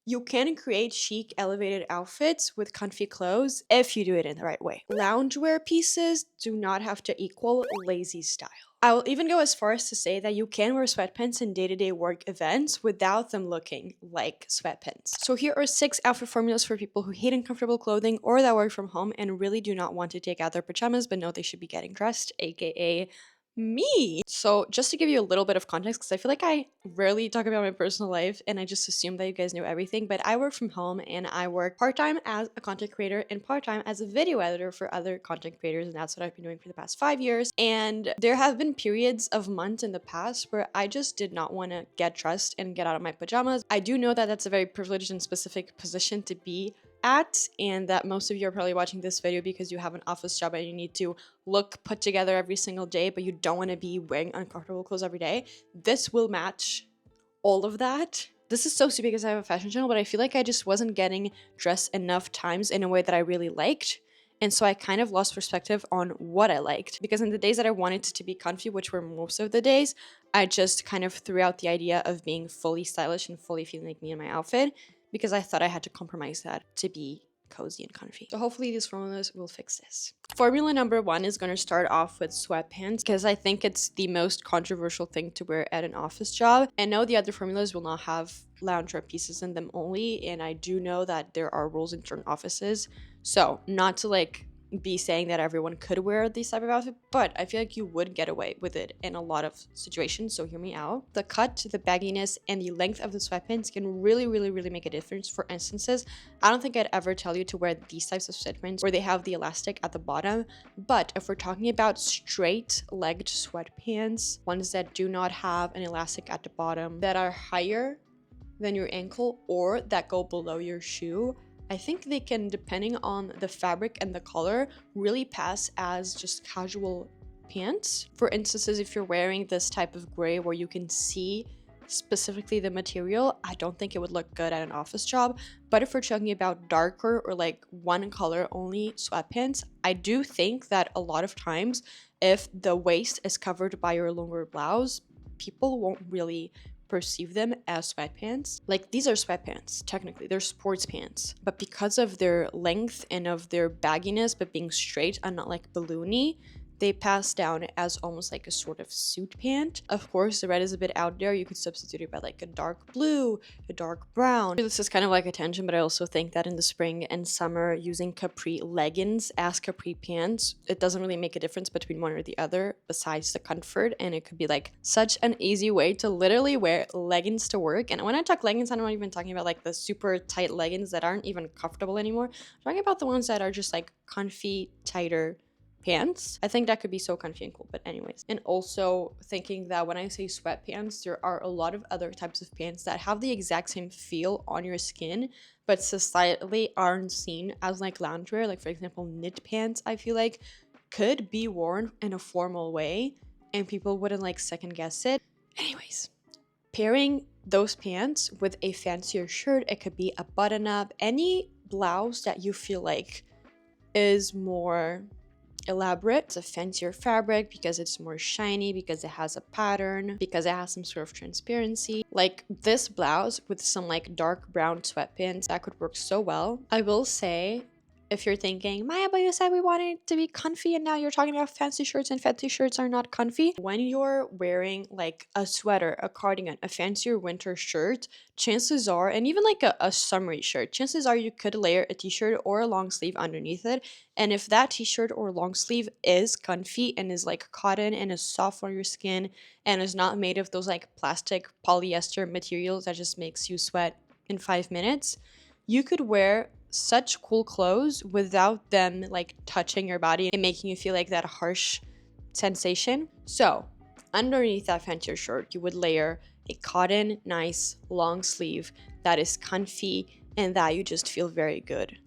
You can create chic, elevated outfits with comfy clothes if you do it in the right way. Loungewear pieces do not have to equal lazy style. I will even go as far as to say that you can wear sweatpants in day-to-day work events without them looking like sweatpants. So here are 6 outfit formulas for people who hate uncomfortable clothing or that work from home and really do not want to take out their pajamas but know they should be getting dressed, aka me. So just to give you a little bit of context, because I feel like I rarely talk about my personal life and I just assume that you guys know everything, but I work from home and I work part-time as a content creator and part-time as a video editor for other content creators, and that's what I've been doing for the past 5 years. And there have been periods of months in the past where I just did not want to get dressed and get out of my pajamas. I do know that that's a very privileged and specific position to be at, and that most of you are probably watching this video because you have an office job and you need to look put together every single day, but you don't want to be wearing uncomfortable clothes every day. This will match all of that. This is so stupid because I have a fashion channel, but I feel like I just wasn't getting dressed enough times in a way that I really liked. And so I kind of lost perspective on what I liked, because in the days that I wanted to be comfy, which were most of the days, I just kind of threw out the idea of being fully stylish and fully feeling like me in my outfit because I thought I had to compromise that to be cozy and comfy. So hopefully these formulas will fix this. Formula number 1 is going to start off with sweatpants because I think it's the most controversial thing to wear at an office job. And no, the other formulas will not have loungewear pieces in them only, and I do know that there are rules in certain offices. So not to like be saying that everyone could wear this type of outfit, but I feel like you would get away with it in a lot of situations, so hear me out. The cut, the bagginess, and the length of the sweatpants can really make a difference. For instances, I don't think I'd ever tell you to wear these types of sweatpants where they have the elastic at the bottom, but if we're talking about straight-legged sweatpants, ones that do not have an elastic at the bottom, that are higher than your ankle or that go below your shoe, I think they can, depending on the fabric and the color, really pass as just casual pants. For instances, if you're wearing this type of gray where you can see specifically the material, I don't think it would look good at an office job. But if we're talking about darker or like one color only sweatpants, I do think that a lot of times if the waist is covered by your longer blouse, people won't really perceive them as sweatpants. Like, these are sweatpants, technically, they're sports pants, but because of their length and of their bagginess, but being straight and not like balloony, they pass down as almost like a sort of suit pant. Of course, the red is a bit out there. You could substitute it by like a dark blue, a dark brown. This is kind of like a tangent, but I also think that in the spring and summer, using capri leggings as capri pants, it doesn't really make a difference between one or the other besides the comfort, and it could be like such an easy way to literally wear leggings to work. And when I talk leggings, I'm not even talking about like the super tight leggings that aren't even comfortable anymore. I'm talking about the ones that are just like comfy, tighter pants. I think that could be so comfy and cool, but anyways. And also thinking that when I say sweatpants, there are a lot of other types of pants that have the exact same feel on your skin, but societally aren't seen as like loungewear. Like, for example, knit pants, I feel like could be worn in a formal way and people wouldn't like second guess it. Anyways, pairing those pants with a fancier shirt, it could be a button up, any blouse that you feel like is more elaborate. It's a fancier fabric because it's more shiny, because it has a pattern, because it has some sort of transparency. Like this blouse with some like dark brown sweatpants, that could work so well. I will say, if you're thinking, Maya, but you said we wanted it to be comfy and now you're talking about fancy shirts and fancy shirts are not comfy. When you're wearing like a sweater, a cardigan, a fancier winter shirt, chances are, and even like a summery shirt, chances are you could layer a t-shirt or a long sleeve underneath it. And if that t-shirt or long sleeve is comfy and is like cotton and is soft on your skin and is not made of those like plastic polyester materials that just makes you sweat in 5 minutes, you could wear such cool clothes without them like touching your body and making you feel like that harsh sensation. So underneath that fancier shirt, you would layer a cotton, nice long sleeve that is comfy and that you just feel very good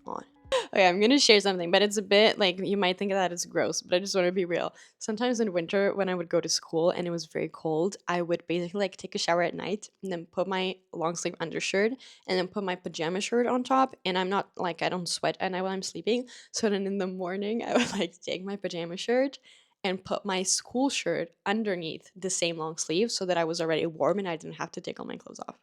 on. Okay, I'm gonna share something, but it's a bit like, you might think that it's gross, but I just want to be real. Sometimes in winter, when I would go to school and it was very cold, I would basically like take a shower at night and then put my long sleeve undershirt and then put my pajama shirt on top. And I'm not like, I don't sweat at night while I'm sleeping. So then in the morning, I would like take my pajama shirt and put my school shirt underneath the same long sleeve so that I was already warm and I didn't have to take all my clothes off.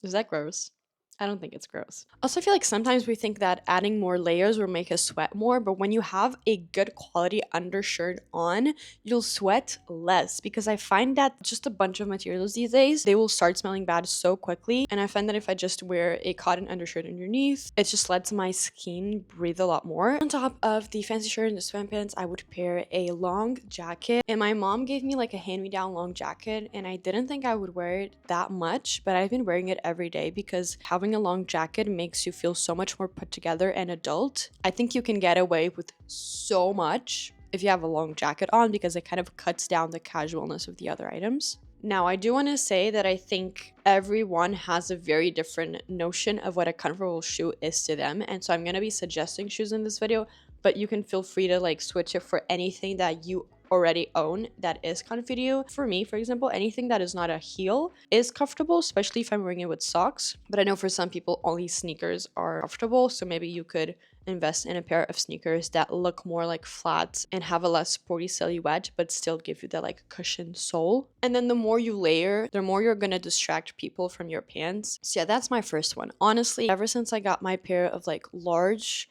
Is that gross? I don't think it's gross. Also, I feel like sometimes we think that adding more layers will make us sweat more, but when you have a good quality undershirt on, you'll sweat less because I find that just a bunch of materials these days, they will start smelling bad so quickly. And I find that if I just wear a cotton undershirt underneath, it just lets my skin breathe a lot more. On top of the fancy shirt and the sweatpants, I would pair a long jacket. And my mom gave me like a hand-me-down long jacket, and I didn't think I would wear it that much, but I've been wearing it every day because having a long jacket makes you feel so much more put together and adult. I think you can get away with so much if you have a long jacket on because it kind of cuts down the casualness of the other items. Now, I do want to say that I think everyone has a very different notion of what a comfortable shoe is to them. And so I'm going to be suggesting shoes in this video, but you can feel free to like switch it for anything that you already own that is comfy to you. For me, for example, anything that is not a heel is comfortable, especially if I'm wearing it with socks. But I know for some people, only sneakers are comfortable. So maybe you could invest in a pair of sneakers that look more like flat and have a less sporty silhouette, but still give you that like cushioned sole. And then the more you layer, the more you're gonna distract people from your pants. So yeah, that's my first one. Honestly, ever since I got my pair of like large,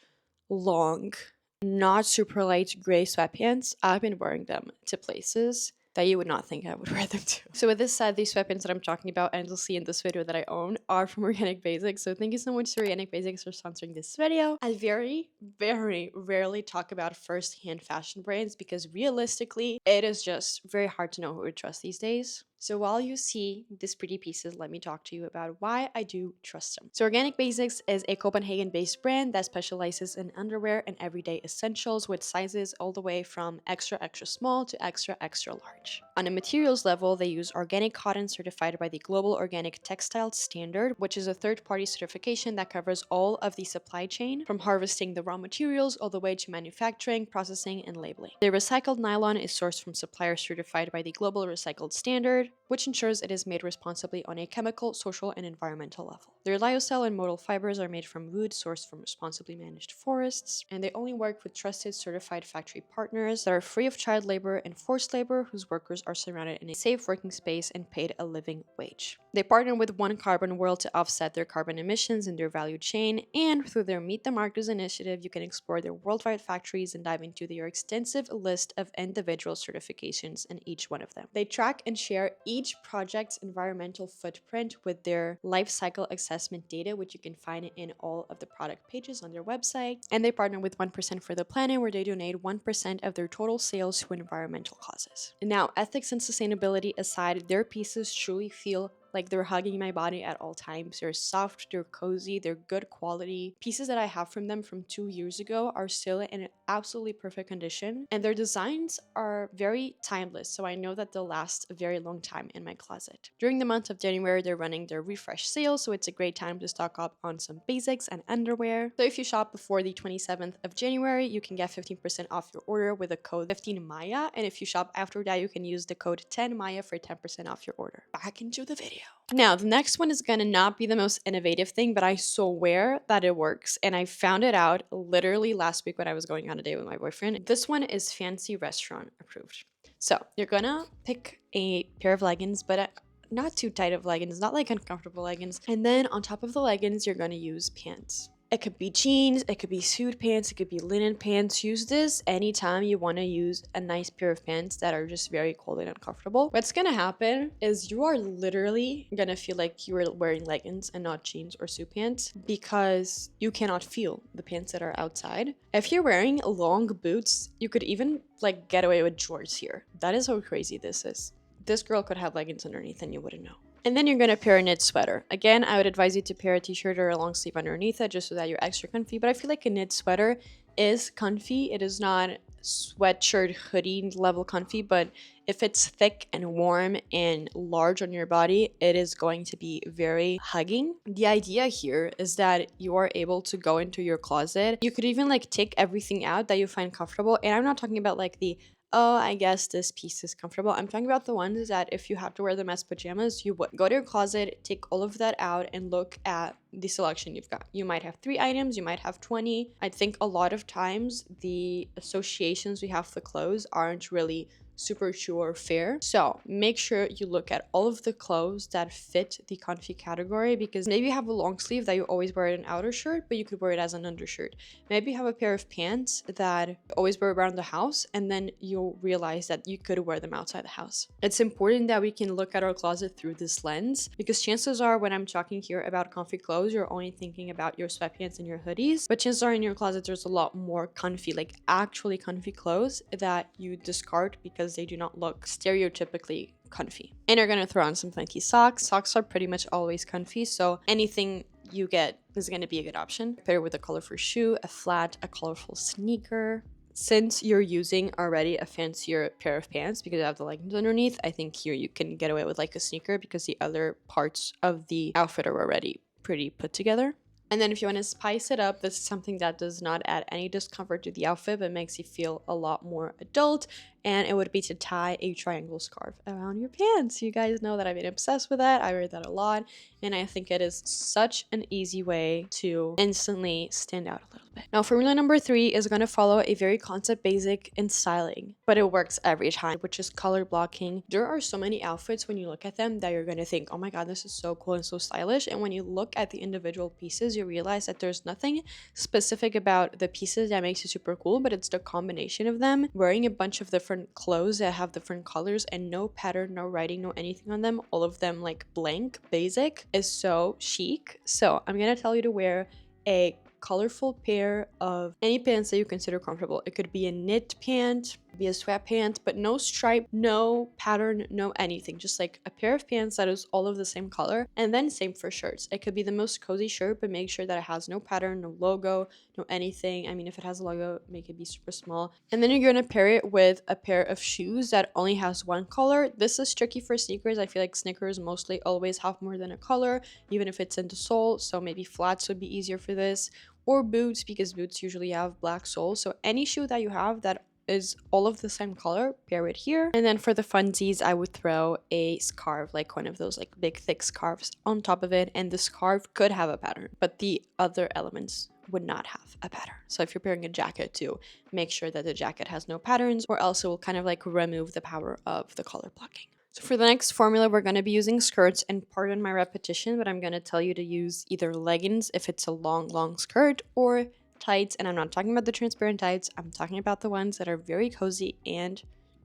long, not super light gray sweatpants, I've been wearing them to places that you would not think I would wear them to. So with this said, these sweatpants that I'm talking about and you'll see in this video that I own are from Organic Basics. So thank you so much to Organic Basics for sponsoring this video. I very, very rarely talk about first-hand fashion brands because realistically, it is just very hard to know who to trust these days. So while you see these pretty pieces, let me talk to you about why I do trust them. So Organic Basics is a Copenhagen-based brand that specializes in underwear and everyday essentials with sizes all the way from extra, extra small to extra, extra large. On a materials level, they use organic cotton certified by the Global Organic Textile Standard, which is a third-party certification that covers all of the supply chain, from harvesting the raw materials all the way to manufacturing, processing, and labeling. Their recycled nylon is sourced from suppliers certified by the Global Recycled Standard, which ensures it is made responsibly on a chemical, social, and environmental level. Their lyocell and modal fibers are made from wood sourced from responsibly managed forests, and they only work with trusted certified factory partners that are free of child labor and forced labor, whose workers are surrounded in a safe working space and paid a living wage. They partner with One Carbon World to offset their carbon emissions in their value chain, and through their Meet the Markers initiative, you can explore their worldwide factories and dive into their extensive list of individual certifications in each one of them. They track and share each project's environmental footprint with their life cycle assessment data, which you can find in all of the product pages on their website. And they partner with 1% for the Planet, where they donate 1% of their total sales to environmental causes. Now, ethics and sustainability aside, their pieces truly feel like they're hugging my body at all times. They're soft, they're cozy, they're good quality. Pieces that I have from them from 2 years ago are still in absolutely perfect condition, and their designs are very timeless, so I know that they'll last a very long time in my closet. During the month of January, they're running their refresh sale, so it's a great time to stock up on some basics and underwear. So if you shop before the 27th of January, you can get 15% off your order with the code 15MAIA, and if you shop after that, you can use the code 10MAIA for 10% off your order. Back into the video. Now, the next one is gonna not be the most innovative thing, but I swear that it works. And I found it out literally last week when I was going on a date with my boyfriend. This one is fancy restaurant approved. So you're gonna pick a pair of leggings, but not too tight of leggings, not like uncomfortable leggings. And then on top of the leggings, you're gonna use pants. It could be jeans, it could be suit pants, it could be linen pants. Use this anytime you want to use a nice pair of pants that are just very cold and uncomfortable. What's gonna happen is you are literally gonna feel like you are wearing leggings and not jeans or suit pants because you cannot feel the pants that are outside. If you're wearing long boots, you could even like get away with jorts here. That is how crazy this is. This girl could have leggings underneath and you wouldn't know. And then you're gonna pair a knit sweater. Again, I would advise you to pair a t-shirt or a long sleeve underneath it just so that you're extra comfy. But I feel like a knit sweater is comfy. It is not sweatshirt hoodie level comfy, but if it's thick and warm and large on your body, it is going to be very hugging. The idea here is that you are able to go into your closet. You could even like take everything out that you find comfortable. And I'm not talking about like the, oh, I guess this piece is comfortable. I'm talking about the ones that if you have to wear them as pajamas, you would. Go to your closet, take all of that out, and look at the selection you've got. You might have 3 items, you might have 20. I think a lot of times the associations we have with the clothes aren't really super sure fair. So make sure you look at all of the clothes that fit the comfy category, because maybe you have a long sleeve that you always wear it an outer shirt, but you could wear it as an undershirt. Maybe you have a pair of pants that you always wear around the house, and then you'll realize that you could wear them outside the house. It's important that we can look at our closet through this lens, because chances are when I'm talking here about comfy clothes, you're only thinking about your sweatpants and your hoodies, but chances are in your closet there's a lot more comfy, like actually comfy clothes that you discard because they do not look stereotypically comfy. And you're gonna throw on some funky socks. Socks are pretty much always comfy, so anything you get is going to be a good option. Pair with a colorful shoe, a flat, a colorful sneaker. Since you're using already a fancier pair of pants because you have the leggings underneath, I think here you can get away with like a sneaker because the other parts of the outfit are already pretty put together. And then if you want to spice it up, this is something that does not add any discomfort to the outfit, but makes you feel a lot more adult. And it would be to tie a triangle scarf around your pants. You guys know that I've been obsessed with that. I wear that a lot. And I think it is such an easy way to instantly stand out a little bit. Now, formula number 3 is going to follow a very concept basic in styling, but it works every time, which is color blocking. There are so many outfits when you look at them that you're going to think, oh my God, this is so cool and so stylish. And when you look at the individual pieces, you realize that there's nothing specific about the pieces that makes it super cool, but it's the combination of them. Wearing a bunch of different clothes that have different colors and no pattern, no writing, no anything on them, all of them like blank, basic, is so chic. So I'm gonna tell you to wear a colorful pair of any pants that you consider comfortable. It could be a knit pant, be a sweatpant, but no stripe, no pattern, no anything. Just like a pair of pants that is all of the same color. And then same for shirts. It could be the most cozy shirt, but make sure that it has no pattern, no logo, no anything. I mean, if it has a logo, make it be super small. And then you're gonna pair it with a pair of shoes that only has one color. This is tricky for sneakers. I feel like sneakers mostly always have more than a color, even if it's in the sole. So maybe flats would be easier for this. Or boots, because boots usually have black soles. So any shoe that you have that is all of the same color, pair it here. And then for the funsies, I would throw a scarf, like one of those like big thick scarves on top of it, and the scarf could have a pattern, but the other elements would not have a pattern. So if you're pairing a jacket too, make sure that the jacket has no patterns, or else it will kind of like remove the power of the color blocking. So for the next formula, we're going to be using skirts, and pardon my repetition, but I'm going to tell you to use either leggings if it's a long skirt, or tights. And I'm not talking about the transparent tights. I'm talking about the ones that are very cozy and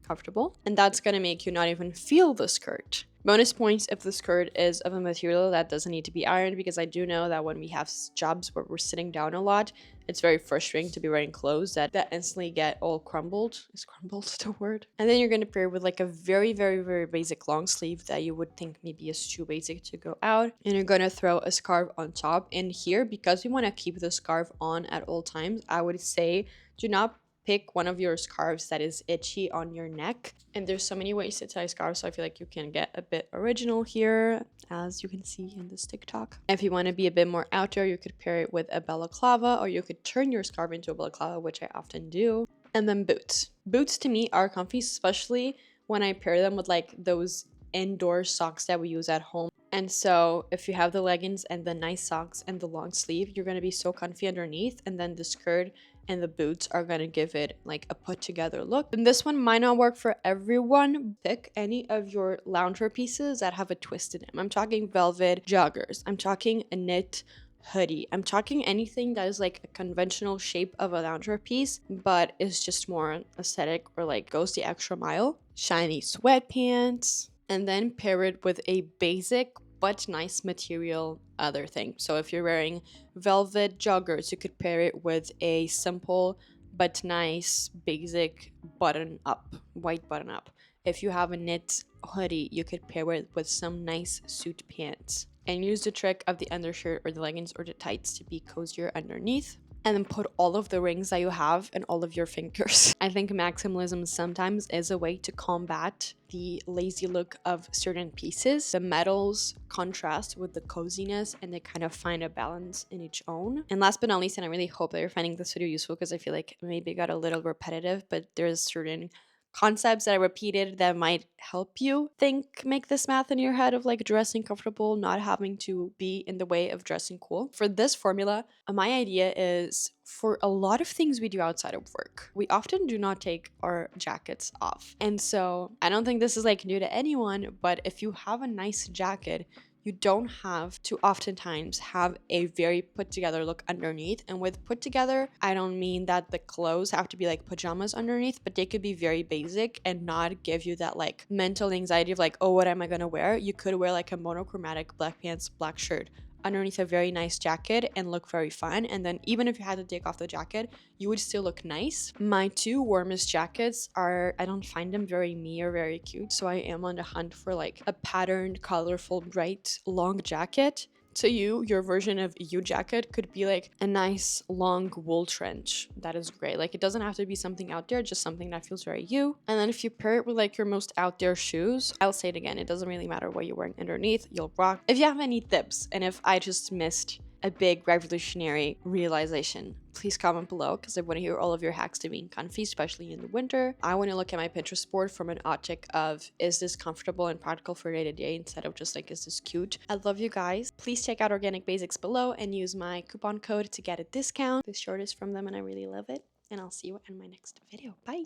comfortable. And that's going to make you not even feel the skirt. Bonus points if the skirt is of a material that doesn't need to be ironed, because I do know that when we have jobs where we're sitting down a lot, it's very frustrating to be wearing clothes that instantly get all crumbled. Is crumbled the word? And then you're going to pair with like a very basic long sleeve that you would think maybe is too basic to go out. And you're going to throw a scarf on top. And here, because we want to keep the scarf on at all times, I would say do not pick one of your scarves that is itchy on your neck. And there's so many ways to tie scarves, so I feel like you can get a bit original here, as you can see in this TikTok. If you want to be a bit more out there, you could pair it with a balaclava, or you could turn your scarf into a balaclava, which I often do. And then boots. Boots to me are comfy, especially when I pair them with like those indoor socks that we use at home. And so if you have the leggings and the nice socks and the long sleeve, you're going to be so comfy underneath, and then the skirt and the boots are going to give it like a put together look. And this one might not work for everyone. Pick any of your loungewear pieces that have a twist in them. I'm talking velvet joggers. I'm talking a knit hoodie. I'm talking anything that is like a conventional shape of a loungewear piece, but is just more aesthetic or like goes the extra mile. Shiny sweatpants. And then pair it with a basic but nice material other thing. So if you're wearing velvet joggers, you could pair it with a simple but nice basic button up, white button up. If you have a knit hoodie, you could pair it with some nice suit pants. And use the trick of the undershirt or the leggings or the tights to be cozier underneath. And then put all of the rings that you have in all of your fingers. I think maximalism sometimes is a way to combat the lazy look of certain pieces. The metals contrast with the coziness, and they kind of find a balance in each own. And last but not least, and I really hope that you're finding this video useful, because I feel like maybe it got a little repetitive, but there's certain concepts that I repeated that might help you make this math in your head of like dressing comfortable, not having to be in the way of dressing cool. For this formula, my idea is for a lot of things we do outside of work, we often do not take our jackets off. And so I don't think this is like new to anyone, but if you have a nice jacket, you don't have to oftentimes have a very put together look underneath. And with put together, I don't mean that the clothes have to be like pajamas underneath, but they could be very basic and not give you that like mental anxiety of like, oh, what am I gonna wear? You could wear like a monochromatic black pants, black shirt underneath a very nice jacket and look very fun. And then even if you had to take off the jacket, you would still look nice. My two warmest jackets are, I don't find them very me or very cute, so I am on the hunt for like a patterned, colorful, bright, long jacket. To you, your version of you jacket could be like a nice long wool trench. That is great. Like, it doesn't have to be something out there, just something that feels very you. And then if you pair it with like your most out there shoes, I'll say it again, it doesn't really matter what you're wearing underneath, you'll rock. If you have any tips, and if I just missed a big revolutionary realization, please comment below, because I want to hear all of your hacks to being comfy, especially in the winter. I want to look at my Pinterest board from an optic of, is this comfortable and practical for day to day, instead of just like, is this cute? I love you guys. Please check out Organic Basics below and use my coupon code to get a discount. This shirt is from them and I really love it. And I'll see you in my next video. Bye.